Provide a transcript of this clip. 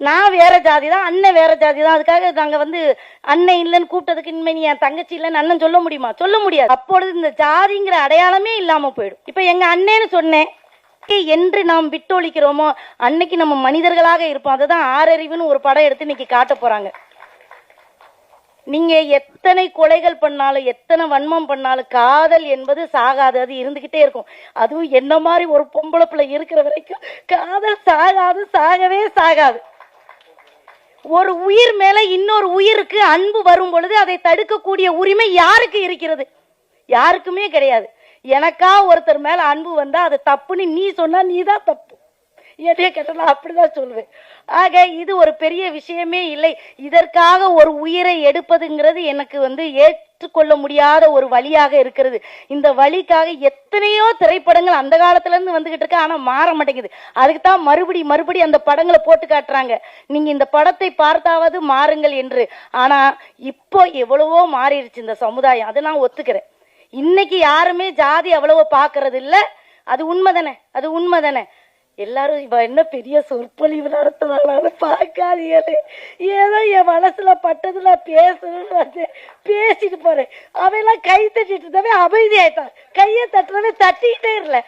நான் வேற ஜாதி தான், அண்ணன் வேற ஜாதி தான். அதுக்காக நாங்க வந்து அண்ணன் இல்லைன்னு கூப்பிட்டதுக்கு இனிமே நீ என் தங்கச்சி இல்லைன்னு அண்ணன் சொல்ல முடியுமா? சொல்ல முடியாது. அப்பொழுது இந்த ஜாதிங்கிற அடையாளமே இல்லாம போயிடும். இப்ப எங்க அண்ணன்னு சொன்னேன் என்று நாம் விட்டொழிக்கிறோமோ அன்னைக்கு நம்ம மனிதர்களாக இருப்போம். அதுதான் ஆறறிவுன்னு ஒரு படம் எடுத்து இன்னைக்கு காட்ட போறாங்க. நீங்க எத்தனை கொலைகள் பண்ணாலும் எத்தனை வன்மம் பண்ணாலும் காதல் என்பது சாகாது, அது இருந்துகிட்டே இருக்கும். அதுவும் என்ன மாதிரி ஒரு பொம்பளை பிள்ளை இருக்கிற வரைக்கும் காதல் சாகாது, சாகவே சாகாது. ஒரு உயிர் மேல இன்னொரு உயிருக்கு அன்பு வரும் பொழுது அதை தடுக்கக்கூடிய உரிமை யாருக்கு இருக்கிறது? யாருக்குமே கிடையாது. எனக்கா ஒருத்தர் மேல அன்பு வந்தா அது தப்புன்னு நீ சொன்னா நீதான் தப்பு, என்னைய கேட்டா அப்படிதான் சொல்லுவேன். ஆக இது ஒரு பெரிய விஷயமே இல்லை. இதற்காக ஒரு உயிரை எடுப்பதுங்கிறது எனக்கு வந்து ஏற்றுக்கொள்ள முடியாத ஒரு வழியாக இருக்கிறது. இந்த வழிக்காக எத்தனையோ திரைப்படங்கள் அந்த காலத்துல இருந்து வந்துகிட்டு இருக்கு, ஆனா மாற மாட்டேங்குது. அதுக்கு தான் மறுபடி அந்த படங்களை போட்டு காட்டுறாங்க, நீங்க இந்த படத்தை பார்த்தாவது மாறுங்கள் என்று. ஆனா இப்போ எவ்வளவோ மாறிடுச்சு இந்த சமுதாயம், அதை நான் ஒத்துக்கிறேன். இன்னைக்கு யாருமே ஜாதி அவ்வளவோ பாக்குறது இல்ல, அது உண்மைதானே, அது உண்மைதானே. எல்லாரும் இவ என்ன பெரிய சொற்பொழிவு நடத்துவாங்க பார்க்காதீங்களே, ஏதோ என் மனசுல பட்டதுல பேசணும்னு வந்து பேசிட்டு போறேன். அவையெல்லாம் கை தட்டிட்டு இருந்தவே அமைதி ஆயிட்டான், கையை தட்டுறவே தட்டிக்கிட்டே இருல.